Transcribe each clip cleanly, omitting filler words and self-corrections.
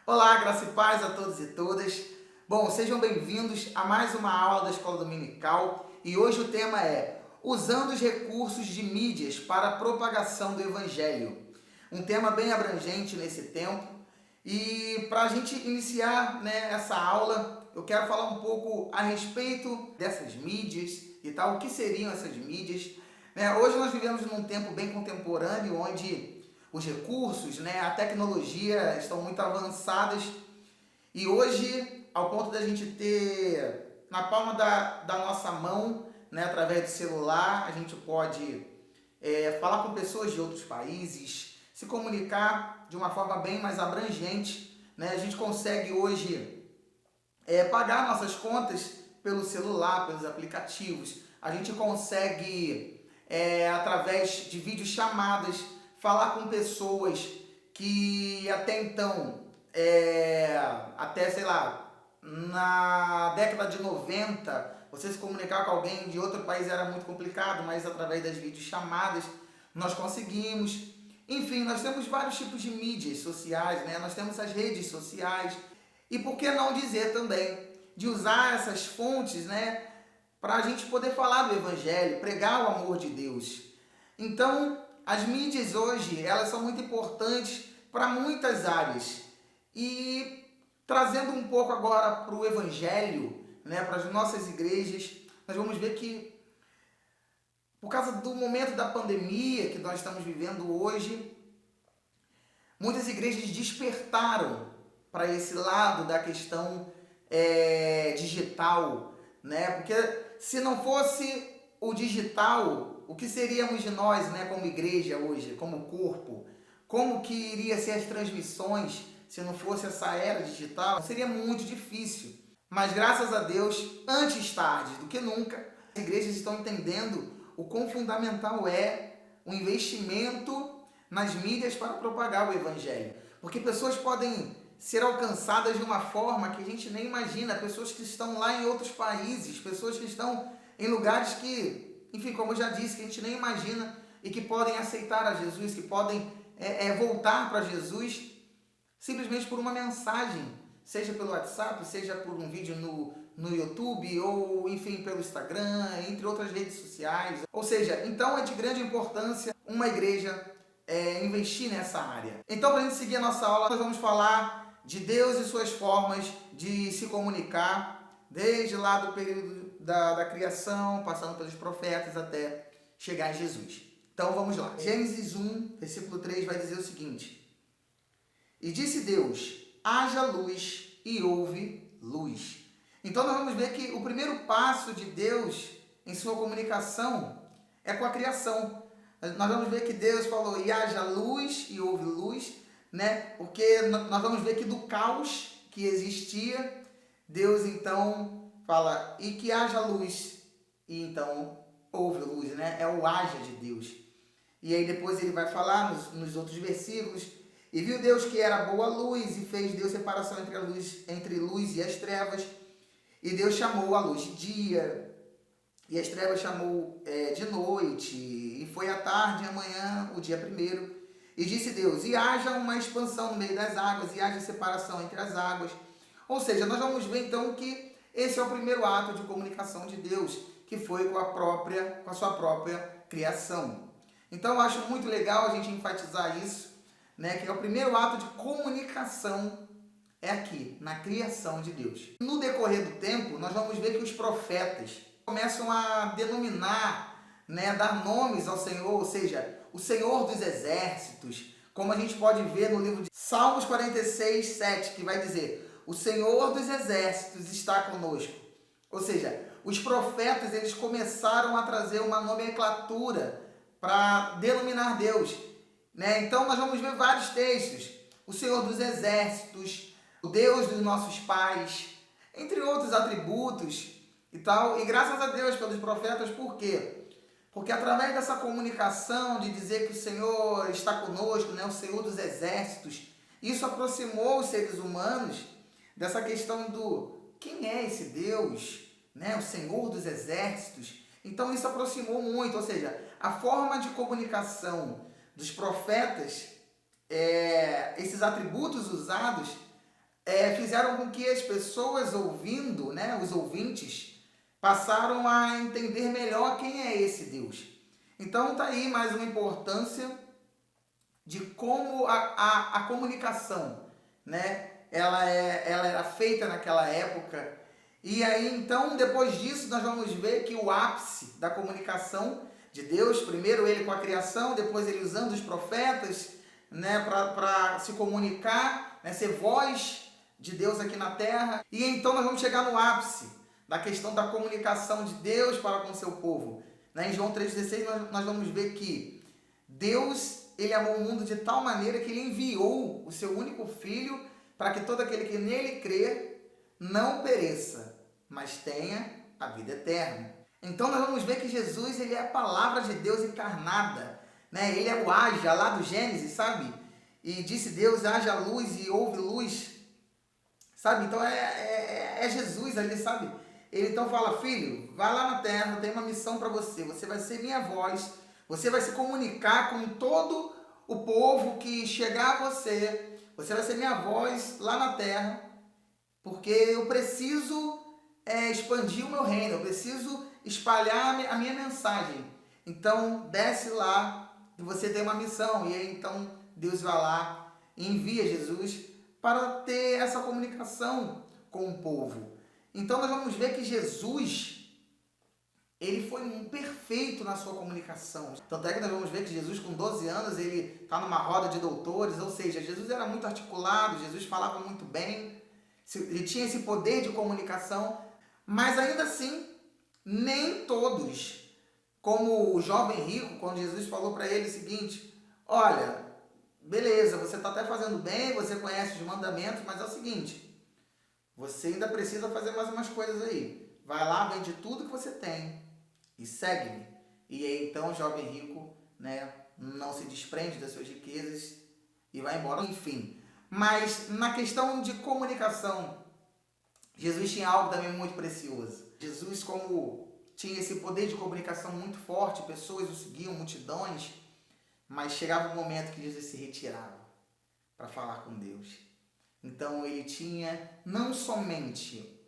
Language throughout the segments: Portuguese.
Olá, graça e paz a todos e todas. Bom, sejam bem-vindos a mais uma aula da Escola Dominical e hoje o tema é Usando os recursos de mídias para a propagação do Evangelho. Um tema bem abrangente nesse tempo e para a gente iniciar, essa aula, eu quero falar um pouco a respeito dessas mídias e tal, o que seriam essas mídias. Hoje nós vivemos num tempo bem contemporâneo onde os recursos, a tecnologia estão muito avançadas e hoje, ao ponto da gente ter na palma da nossa mão, através do celular, a gente pode falar com pessoas de outros países, se comunicar de uma forma bem mais abrangente. A gente consegue hoje pagar nossas contas pelo celular, pelos aplicativos. A gente consegue, através de videochamadas, falar com pessoas que até então, até sei lá, na década de 90, você se comunicar com alguém de outro país era muito complicado, mas através das videochamadas nós conseguimos. Enfim, nós temos vários tipos de mídias sociais, nós temos as redes sociais. E por que não dizer também de usar essas fontes, para a gente poder falar do Evangelho, pregar o amor de Deus. Então, as mídias hoje, elas são muito importantes para muitas áreas. E trazendo um pouco agora para o Evangelho, para as nossas igrejas, nós vamos ver que, por causa do momento da pandemia que nós estamos vivendo hoje, muitas igrejas despertaram para esse lado da questão digital, Porque se não fosse o digital, o que seríamos de nós, como igreja hoje, como corpo? Como que iria ser as transmissões se não fosse essa era digital? Seria muito difícil. Mas graças a Deus, antes tarde do que nunca, as igrejas estão entendendo o quão fundamental é o investimento nas mídias para propagar o Evangelho. Porque pessoas podem ser alcançadas de uma forma que a gente nem imagina. Pessoas que estão lá em outros países, pessoas que estão em lugares que, enfim, como eu já disse, que a gente nem imagina e que podem aceitar a Jesus, que podem voltar para Jesus simplesmente por uma mensagem, seja pelo WhatsApp, seja por um vídeo no YouTube ou, enfim, pelo Instagram, entre outras redes sociais. Ou seja, então é de grande importância uma igreja investir nessa área. Então, para a gente seguir a nossa aula, nós vamos falar de Deus e suas formas de se comunicar, desde lá do período da criação, passando pelos profetas até chegar em Jesus. Então vamos lá. Gênesis 1, versículo 3 vai dizer o seguinte: E disse Deus, haja luz, e houve luz. Então nós vamos ver que o primeiro passo de Deus em sua comunicação é com a criação. Nós vamos ver que Deus falou, e haja luz, e houve luz, Porque nós vamos ver que do caos que existia, Deus então fala, e que haja luz, e então houve luz, É o haja de Deus. E aí depois ele vai falar nos outros versículos, e viu Deus que era boa luz, e fez Deus separação entre luz e as trevas, e Deus chamou a luz de dia, e as trevas chamou de noite, e foi a tarde e a manhã, o dia primeiro. E disse Deus, e haja uma expansão no meio das águas, e haja separação entre as águas. Ou seja, nós vamos ver então que esse é o primeiro ato de comunicação de Deus, que foi com a sua própria criação. Então eu acho muito legal a gente enfatizar isso, que é o primeiro ato de comunicação é aqui, na criação de Deus. No decorrer do tempo, nós vamos ver que os profetas começam a denominar, dar nomes ao Senhor, ou seja, o Senhor dos Exércitos, como a gente pode ver no livro de Salmos 46, 7, que vai dizer, o Senhor dos Exércitos está conosco. Ou seja, os profetas eles começaram a trazer uma nomenclatura para denominar Deus. Então nós vamos ver vários textos, o Senhor dos Exércitos, o Deus dos nossos pais, entre outros atributos e tal. E graças a Deus pelos profetas, por quê? Porque através dessa comunicação de dizer que o Senhor está conosco, o Senhor dos Exércitos, isso aproximou os seres humanos dessa questão do quem é esse Deus, o Senhor dos Exércitos. Então isso aproximou muito, ou seja, a forma de comunicação dos profetas, esses atributos usados, fizeram com que as pessoas ouvindo, né, os ouvintes, passaram a entender melhor quem é esse Deus. Então está aí mais uma importância de como a comunicação, né, ela era feita naquela época. E aí, então, depois disso, nós vamos ver que o ápice da comunicação de Deus, primeiro ele com a criação, depois ele usando os profetas, né, para se comunicar, né, ser voz de Deus aqui na terra. E então nós vamos chegar no ápice da questão da comunicação de Deus para com o seu povo. Né? Em João 3,16 nós vamos ver que Deus, ele amou o mundo de tal maneira que ele enviou o seu único filho para que todo aquele que nele crê não pereça, mas tenha a vida eterna. Então nós vamos ver que Jesus, ele é a palavra de Deus encarnada, né? Ele é o haja lá do Gênesis, sabe? E disse Deus, haja luz e houve luz, sabe? Então é Jesus ali, sabe? Ele então fala, filho, vai lá na terra, eu tenho uma missão para você, você vai ser minha voz, você vai se comunicar com todo o povo que chegar a você, você vai ser minha voz lá na terra, porque eu preciso expandir o meu reino, eu preciso espalhar a minha mensagem. Então, desce lá e você tem uma missão. E aí, então, Deus vai lá e envia Jesus para ter essa comunicação com o povo. Então, nós vamos ver que Jesus, ele foi perfeito na sua comunicação. Tanto é que nós vamos ver que Jesus, com 12 anos, ele está numa roda de doutores, ou seja, Jesus era muito articulado, Jesus falava muito bem, ele tinha esse poder de comunicação, mas ainda assim, nem todos, como o jovem rico, quando Jesus falou para ele o seguinte, olha, beleza, você está até fazendo bem, você conhece os mandamentos, mas é o seguinte, você ainda precisa fazer mais umas coisas aí. Vai lá, vende tudo que você tem e segue-me. E aí então o jovem rico, né, não se desprende das suas riquezas e vai embora, enfim. Mas na questão de comunicação, Jesus tinha algo também muito precioso. Jesus, como tinha esse poder de comunicação muito forte, pessoas o seguiam, multidões, mas chegava um momento que Jesus se retirava para falar com Deus. Então ele tinha não somente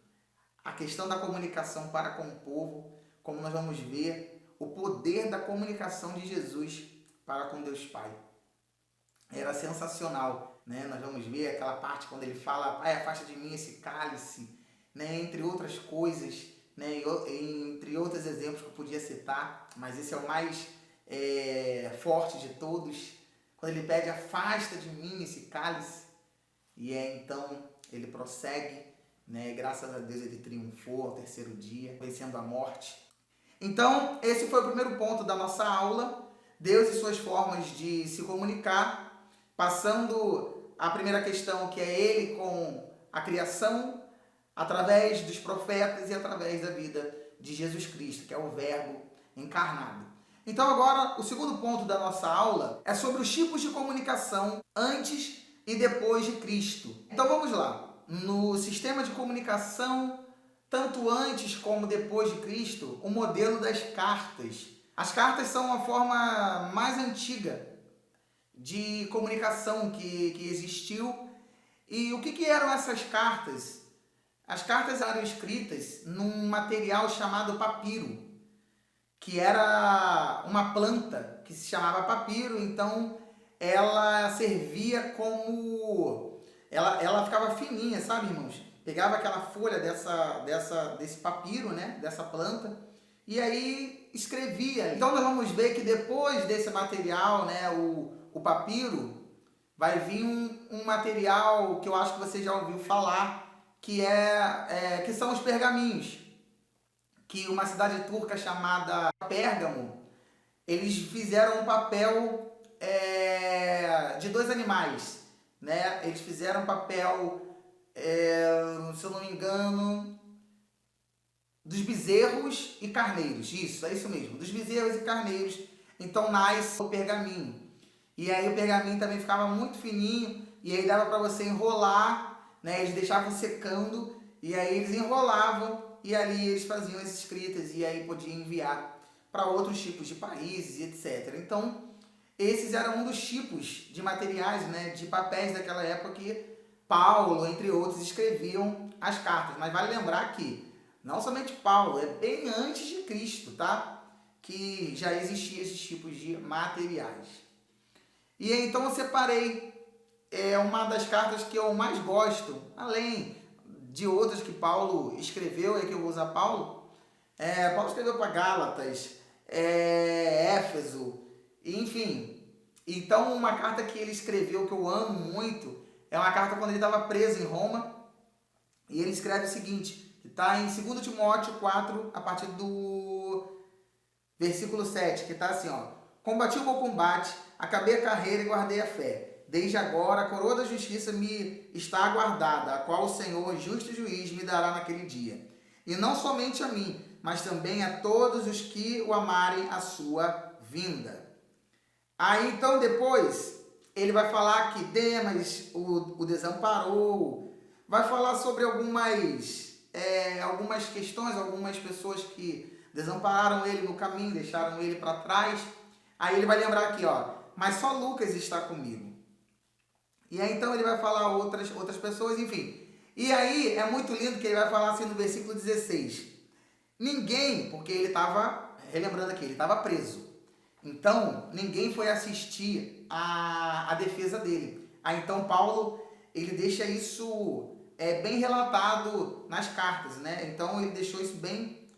a questão da comunicação para com o povo, como nós vamos ver, o poder da comunicação de Jesus para com Deus Pai. Era sensacional, né? Nós vamos ver aquela parte quando ele fala, Pai, afasta de mim esse cálice, né? Entre outras coisas, né? Entre outros exemplos que eu podia citar, mas esse é o mais forte de todos, quando ele pede, afasta de mim esse cálice, e então ele prossegue, né? Graças a Deus ele triunfou ao terceiro dia, vencendo a morte. Então, esse foi o primeiro ponto da nossa aula, Deus e suas formas de se comunicar, passando a primeira questão, que é ele com a criação, através dos profetas e através da vida de Jesus Cristo, que é o Verbo encarnado. Então agora, o segundo ponto da nossa aula é sobre os tipos de comunicação antes e depois de Cristo. Então vamos lá. No sistema de comunicação, tanto antes como depois de Cristo, o modelo das cartas. As cartas são uma forma mais antiga de comunicação que existiu. E o que eram essas cartas? As cartas eram escritas num material chamado papiro, que era uma planta que se chamava papiro, então ela servia como... Ela ficava fininha, sabe, irmãos? Pegava aquela folha desse papiro, né, dessa planta, e aí escrevia. Então nós vamos ver que depois desse material, né, o papiro, vai vir um material que eu acho que você já ouviu falar, que são os pergaminhos, que uma cidade turca chamada Pérgamo, eles fizeram um papel de dois animais, né? Eles fizeram um papel, se eu não me engano, dos bezerros e carneiros, isso, é isso mesmo, dos bezerros e carneiros, então nasce o pergaminho. E aí o pergaminho também ficava muito fininho, e aí dava para você enrolar, né? Eles deixavam secando, e aí eles enrolavam, e ali eles faziam as escritas, e aí podiam enviar para outros tipos de países, etc. Então, esses eram um dos tipos de materiais, né, de papéis daquela época que Paulo, entre outros, escreviam as cartas. Mas vale lembrar que não somente Paulo, é bem antes de Cristo, tá? Que já existiam esses tipos de materiais. E então eu separei uma das cartas que eu mais gosto, além de outras que Paulo escreveu, que eu vou usar Paulo. Paulo escreveu para Gálatas, Éfeso, enfim. Então, uma carta que ele escreveu que eu amo muito é uma carta quando ele estava preso em Roma. E ele escreve o seguinte, que está em 2 Timóteo 4, a partir do versículo 7, que está assim, ó. Combati o bom combate, acabei a carreira e guardei a fé. Desde agora a coroa da justiça me está aguardada, a qual o Senhor, justo juiz, me dará naquele dia. E não somente a mim, mas também a todos os que o amarem a sua vinda. Aí então depois ele vai falar que Demas o desamparou, vai falar sobre algumas questões, algumas pessoas que desampararam ele no caminho, deixaram ele para trás. Aí ele vai lembrar aqui, ó, mas só Lucas está comigo. E aí então ele vai falar outras pessoas, enfim. E aí é muito lindo que ele vai falar assim no versículo 16. Ninguém, porque ele estava, relembrando aqui, ele estava preso. Então, ninguém foi assistir a defesa dele. Aí então Paulo, ele deixa isso bem relatado nas cartas, né? Então ele deixou isso bem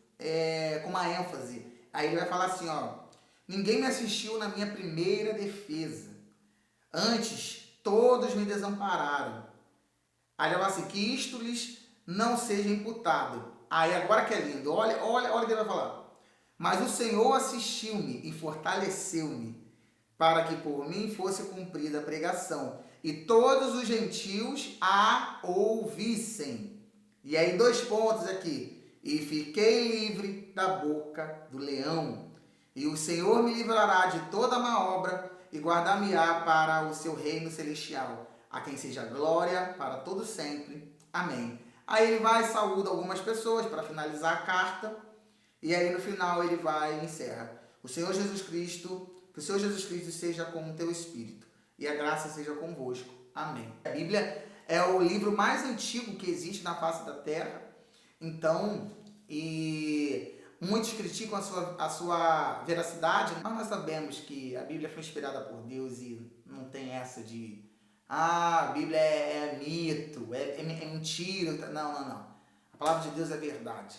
com uma ênfase. Aí ele vai falar assim, ó, ninguém me assistiu na minha primeira defesa. Antes, todos me desampararam. Aí ele fala assim, que isto lhes não seja imputado. Aí agora que é lindo, olha o que ele vai falar. Mas o Senhor assistiu-me e fortaleceu-me, para que por mim fosse cumprida a pregação, e todos os gentios a ouvissem. E aí 2 pontos aqui. E fiquei livre da boca do leão. E o Senhor me livrará de toda má obra e guardar-me-á para o seu reino celestial, a quem seja glória para todo sempre. Amém. Aí ele vai e saúda algumas pessoas para finalizar a carta. E aí no final ele vai e encerra. O Senhor Jesus Cristo, que o Senhor Jesus Cristo seja com o teu espírito e a graça seja convosco. Amém. A Bíblia é o livro mais antigo que existe na face da terra. Então, muitos criticam a sua veracidade, mas nós sabemos que a Bíblia foi inspirada por Deus e não tem essa de a Bíblia é mito, é mentira. Não. A palavra de Deus é verdade.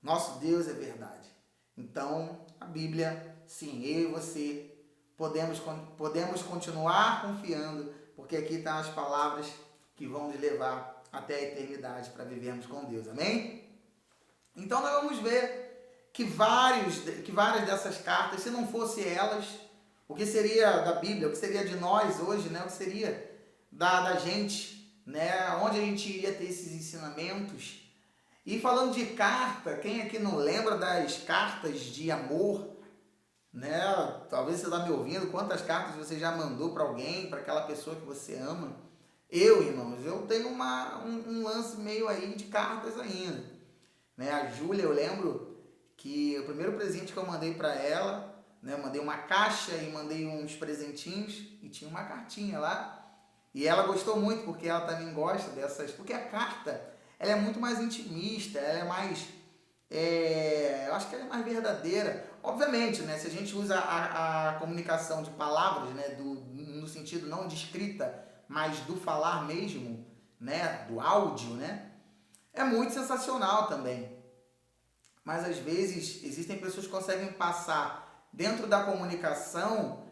Nosso Deus é verdade. Então, a Bíblia, sim, eu e você podemos continuar confiando, porque aqui estão as palavras que vão nos levar até a eternidade para vivermos com Deus. Amém? Então, nós vamos ver que várias dessas cartas, se não fossem elas, o que seria da Bíblia, o que seria de nós hoje, né? O que seria da gente, né? Onde a gente iria ter esses ensinamentos. E falando de carta, quem aqui não lembra das cartas de amor, né? Talvez você está me ouvindo, quantas cartas você já mandou para alguém, para aquela pessoa que você ama. Eu, irmãos, eu tenho um lance meio aí de cartas ainda, né? A Júlia, eu lembro que o primeiro presente que eu mandei para ela, né? Eu mandei uma caixa e mandei uns presentinhos e tinha uma cartinha lá. E ela gostou muito, porque ela também gosta dessas, porque a carta, ela é muito mais intimista, ela é mais, eu acho que ela é mais verdadeira. Obviamente, né, se a gente usa a comunicação de palavras, né, no sentido não de escrita, mas do falar mesmo, né, do áudio, né, é muito sensacional também. Mas às vezes existem pessoas que conseguem passar dentro da comunicação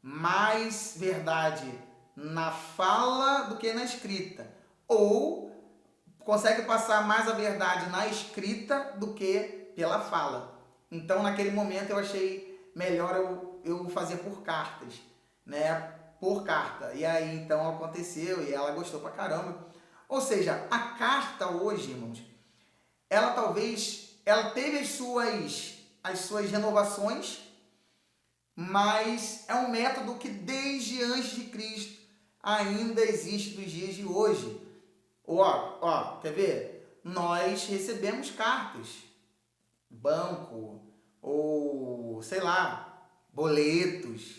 mais verdade na fala do que na escrita. Ou consegue passar mais a verdade na escrita do que pela fala. Então, naquele momento, eu achei melhor eu fazer por cartas, né? Por carta. E aí, então, aconteceu e ela gostou pra caramba. Ou seja, a carta hoje, irmãos, ela teve as suas renovações, mas é um método que desde antes de Cristo ainda existe nos dias de hoje. Quer ver? Nós recebemos cartas, banco, ou sei lá, boletos,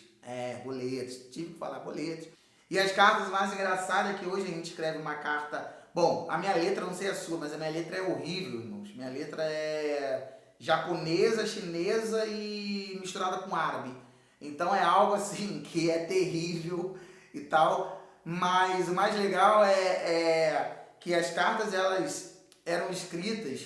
tive que falar boletos. E as cartas mais engraçadas é que hoje a gente escreve uma carta. Bom, a minha letra, não sei a sua, mas a minha letra é horrível, irmãos. Minha letra é japonesa, chinesa e misturada com árabe. Então é algo assim que é terrível e tal. Mas o mais legal é que as cartas elas eram escritas,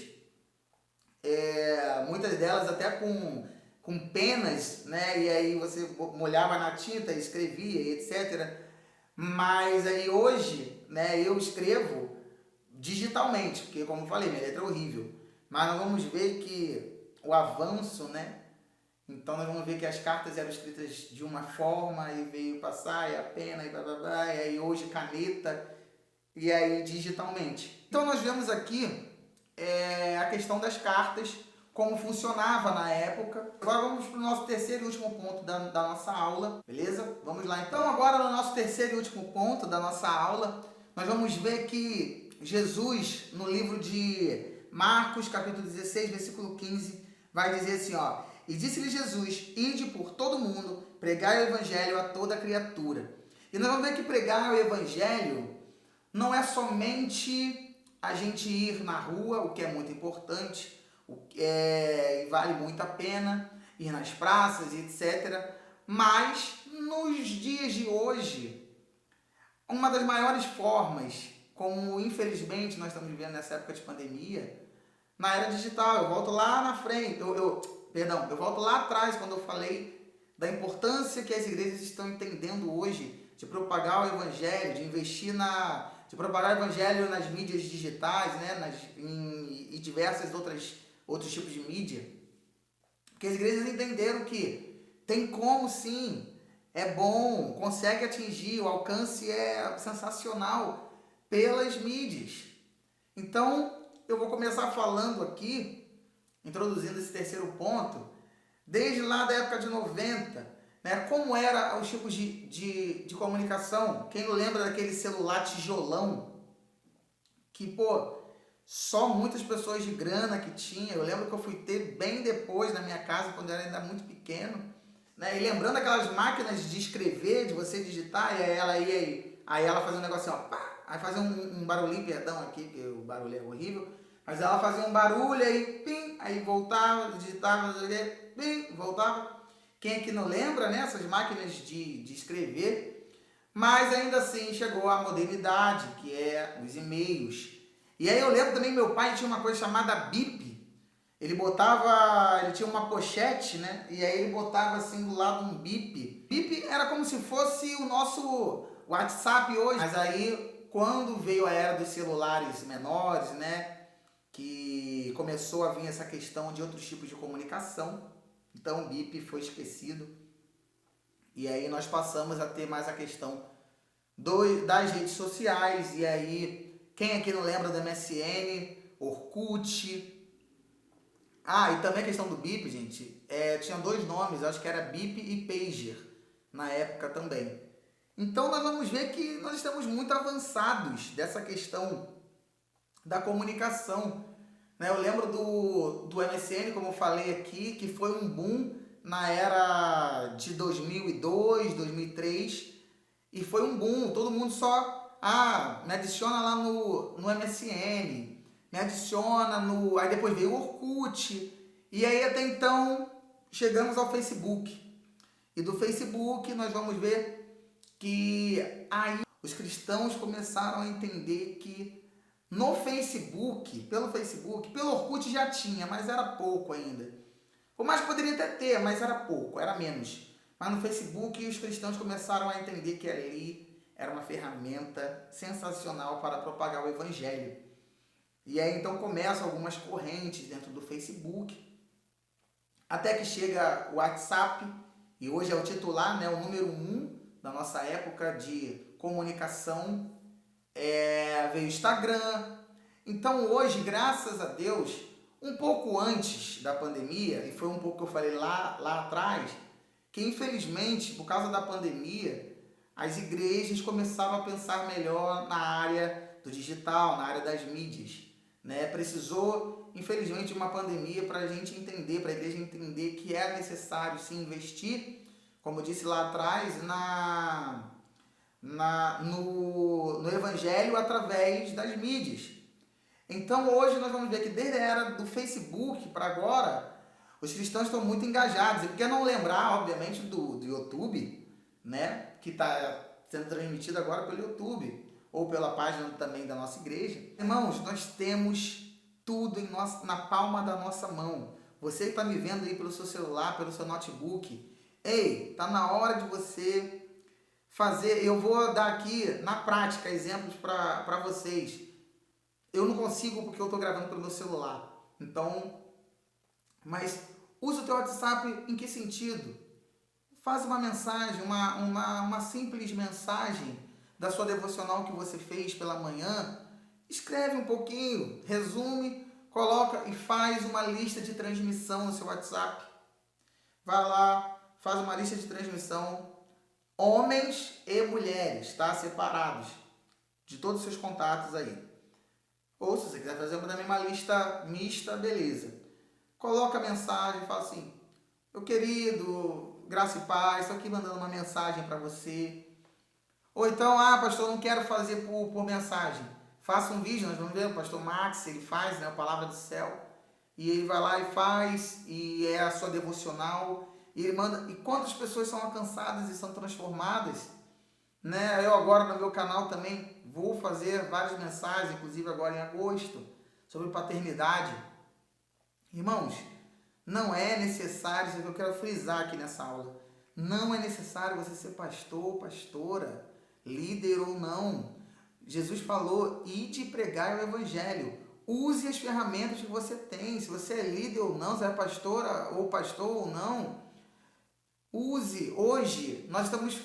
muitas delas até com penas, né? E aí você molhava na tinta, escrevia, etc. Mas aí hoje, né, eu escrevo digitalmente, porque como eu falei, minha letra é horrível. Mas nós vamos ver que o avanço, né? Então nós vamos ver que as cartas eram escritas de uma forma e veio passar, e a pena, e blá blá blá, e aí hoje caneta, e aí digitalmente. Então nós vemos aqui a questão das cartas, como funcionava na época. Agora vamos para o nosso terceiro e último ponto da nossa aula, beleza? Vamos lá então. Agora no nosso terceiro e último ponto da nossa aula, nós vamos ver que Jesus, no livro de Marcos, capítulo 16, versículo 15, vai dizer assim, ó: e disse-lhe Jesus, ide por todo mundo, pregai o evangelho a toda criatura. E nós vamos ver que pregar o evangelho não é somente a gente ir na rua, o que é muito importante, e vale muito a pena, ir nas praças e etc. Mas, nos dias de hoje, uma das maiores formas, como infelizmente nós estamos vivendo nessa época de pandemia, na era digital. Eu volto lá na frente, eu volto lá atrás, quando eu falei da importância que as igrejas estão entendendo hoje de propagar o evangelho, de investir de propagar o evangelho nas mídias digitais, né, e diversas outros tipos de mídia. Porque as igrejas entenderam que tem como sim, é bom, consegue atingir, o alcance é sensacional pelas mídias. Então, eu vou começar falando aqui, introduzindo esse terceiro ponto, desde lá da época de 90, né, como eram os tipos de comunicação. Quem não lembra daquele celular tijolão, que, pô, só muitas pessoas de grana que tinha. Eu lembro que eu fui ter bem depois na minha casa, quando eu era ainda muito pequeno, né, e lembrando aquelas máquinas de escrever, de você digitar, e aí ela ia, aí ela fazia um negócio assim, ó, pá, aí fazia um barulhinho, perdão aqui, que o barulho é horrível, mas ela fazia um barulho, aí pim, aí voltava, digitava, pim, voltava. Quem aqui não lembra, né, essas máquinas de escrever? Mas ainda assim chegou a modernidade, que é os e-mails. E aí eu lembro também, meu pai tinha uma coisa chamada BIP. Ele tinha uma pochete, né? E aí ele botava assim do lado um BIP. BIP era como se fosse o nosso WhatsApp hoje. Mas aí, quando veio a era dos celulares menores, né? Que começou a vir essa questão de outros tipos de comunicação. Então o BIP foi esquecido. E aí nós passamos a ter mais a questão das redes sociais. E aí, quem aqui não lembra do MSN, Orkut? Ah, e também a questão do BIP, gente, tinha dois nomes, acho que era BIP e Pager, na época também. Então nós vamos ver que nós estamos muito avançados dessa questão da comunicação, né? Eu lembro do MSN, como eu falei aqui, que foi um boom na era de 2002, 2003, e foi um boom, todo mundo só, me adiciona lá no MSN, me adiciona no... Aí depois veio o Orkut, e aí até então chegamos ao Facebook. E do Facebook nós vamos ver que aí os cristãos começaram a entender que no Facebook, pelo Orkut já tinha, mas era pouco ainda. Por mais que poderia até ter, mas era pouco, era menos. Mas no Facebook os cristãos começaram a entender que ali era uma ferramenta sensacional para propagar o evangelho. E aí então começam algumas correntes dentro do Facebook, até que chega o WhatsApp, e hoje é o titular, né, o número 1 da nossa época de comunicação, veio o Instagram. Então hoje, graças a Deus, um pouco antes da pandemia, e foi um pouco que eu falei lá atrás, que infelizmente, por causa da pandemia, as igrejas começaram a pensar melhor na área do digital, na área das mídias, né? Precisou, infelizmente, uma pandemia para a gente entender, para a igreja entender que era necessário se investir, como eu disse lá atrás, no Evangelho através das mídias. Então hoje nós vamos ver que desde a era do Facebook para agora, os cristãos estão muito engajados. E por que não lembrar, obviamente, do YouTube, né? Que está sendo transmitido agora pelo YouTube, ou pela página também da nossa igreja. Irmãos, nós temos tudo na palma da nossa mão. Você que está me vendo aí pelo seu celular, pelo seu notebook, ei, está na hora de você fazer. Eu vou dar aqui, na prática, exemplos para vocês. Eu não consigo porque eu estou gravando pelo meu celular. Então, mas usa o teu WhatsApp em que sentido? Faz uma mensagem, uma simples mensagem da sua devocional que você fez pela manhã. Escreve um pouquinho, resume, coloca e faz uma lista de transmissão no seu WhatsApp. Vai lá, faz uma lista de transmissão. Homens e mulheres, tá? Separados de todos os seus contatos aí. Ou se você quiser fazer também uma lista mista, beleza. Coloca a mensagem e fala assim: meu querido, graça e paz, estou aqui mandando uma mensagem para você. Ou então, pastor, não quero fazer por mensagem. Faça um vídeo, nós vamos ver, o pastor Max, ele faz, né, a Palavra do Céu. E ele vai lá e faz, e é a sua devocional. E ele manda, e quantas pessoas são alcançadas e são transformadas, né? Eu agora no meu canal também vou fazer várias mensagens, inclusive agora em agosto, sobre paternidade. Irmãos, não é necessário, isso é o que eu quero frisar aqui nessa aula, não é necessário você ser pastor ou pastora, líder ou não. Jesus falou, ide pregar o evangelho. Use as ferramentas que você tem. Se você é líder ou não, se é pastora ou pastor ou não, use. Hoje, nós estamos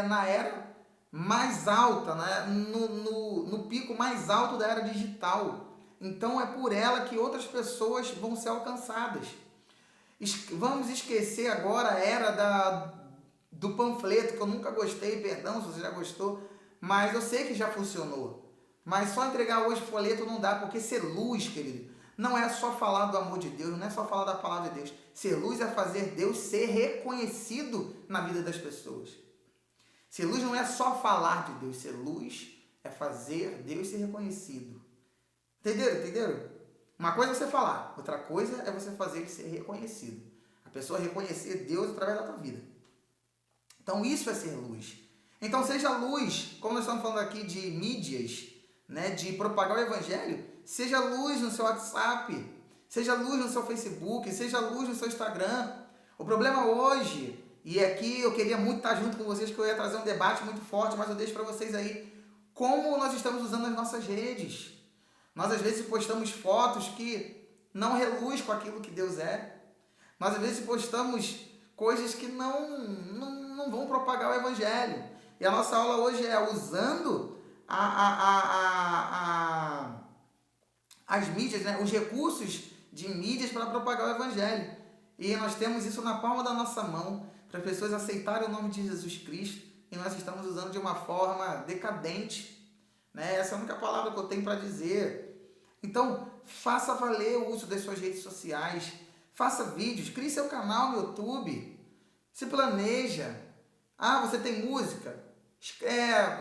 na era mais alta, né? no pico mais alto da era digital. Então, é por ela que outras pessoas vão ser alcançadas. Vamos esquecer agora a era do panfleto, que eu nunca gostei, perdão se você já gostou, mas eu sei que já funcionou. Mas só entregar hoje folheto não dá, porque ser luz, querido, não é só falar do amor de Deus, não é só falar da palavra de Deus. Ser luz é fazer Deus ser reconhecido na vida das pessoas. Ser luz não é só falar de Deus, ser luz é fazer Deus ser reconhecido. Entenderam? Uma coisa é você falar, outra coisa é você fazer ele ser reconhecido. A pessoa reconhecer Deus através da tua vida. Então isso é ser luz. Então seja luz, como nós estamos falando aqui de mídias, né, de propagar o evangelho, seja luz no seu WhatsApp, seja luz no seu Facebook, seja luz no seu Instagram. O problema hoje, e aqui eu queria muito estar junto com vocês, que eu ia trazer um debate muito forte, mas eu deixo para vocês aí, como nós estamos usando as nossas redes. Nós às vezes postamos fotos que não reluz com aquilo que Deus é. Nós às vezes postamos coisas que não vão propagar o evangelho. E a nossa aula hoje é usando as mídias, né? Os recursos de mídias para propagar o evangelho. E nós temos isso na palma da nossa mão, para as pessoas aceitarem o nome de Jesus Cristo, e nós estamos usando de uma forma decadente, né? Essa é a única palavra que eu tenho para dizer. Então, faça valer o uso das suas redes sociais, faça vídeos, crie seu canal no YouTube, se planeja. Você tem música?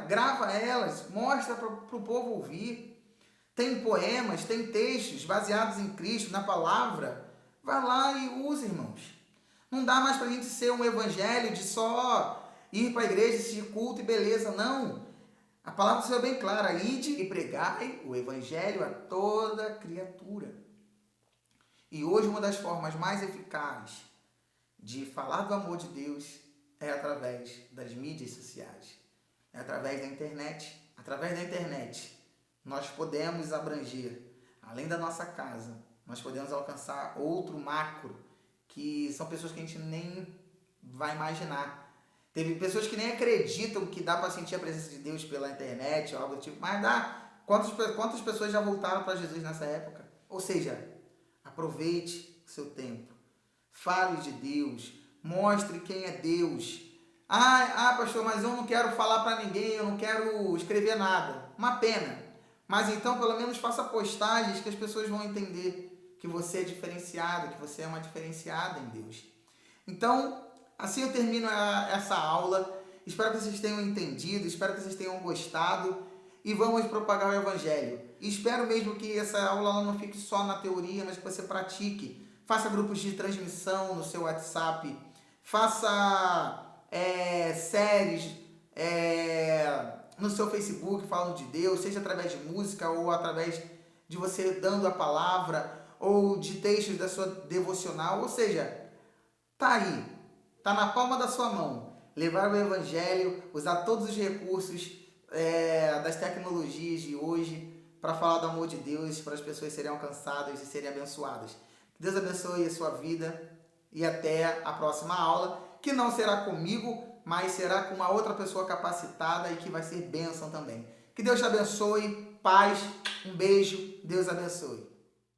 Grava elas, mostra para o povo ouvir. Tem poemas, tem textos baseados em Cristo, na palavra. Vai lá e use, irmãos. Não dá mais para a gente ser um evangelho de só ir para a igreja, assistir culto e beleza, não. A palavra do Senhor é bem clara, ide e pregai o evangelho a toda criatura. E hoje uma das formas mais eficazes de falar do amor de Deus é através das mídias sociais, é através da internet. Através da internet nós podemos abranger, além da nossa casa, nós podemos alcançar outro macro, que são pessoas que a gente nem vai imaginar. Teve pessoas que nem acreditam que dá para sentir a presença de Deus pela internet ou algo do tipo, mas dá. Quantas pessoas já voltaram para Jesus nessa época? Ou seja, aproveite o seu tempo. Fale de Deus. Mostre quem é Deus. Pastor, mas eu não quero falar para ninguém, eu não quero escrever nada. Uma pena. Mas então, pelo menos faça postagens que as pessoas vão entender que você é diferenciado, que você é uma diferenciada em Deus. Então, assim eu termino essa aula. Espero que vocês tenham entendido, espero que vocês tenham gostado e vamos propagar o Evangelho. E espero mesmo que essa aula ela não fique só na teoria, mas que você pratique. Faça grupos de transmissão no seu WhatsApp, faça séries no seu Facebook falando de Deus, seja através de música ou através de você dando a palavra ou de textos da sua devocional, ou seja, tá aí, tá na palma da sua mão, levar o Evangelho, usar todos os recursos das tecnologias de hoje para falar do amor de Deus, para as pessoas serem alcançadas e serem abençoadas. Que Deus abençoe a sua vida e até a próxima aula, que não será comigo, mas será com uma outra pessoa capacitada e que vai ser bênção também. Que Deus te abençoe, paz, um beijo, Deus abençoe.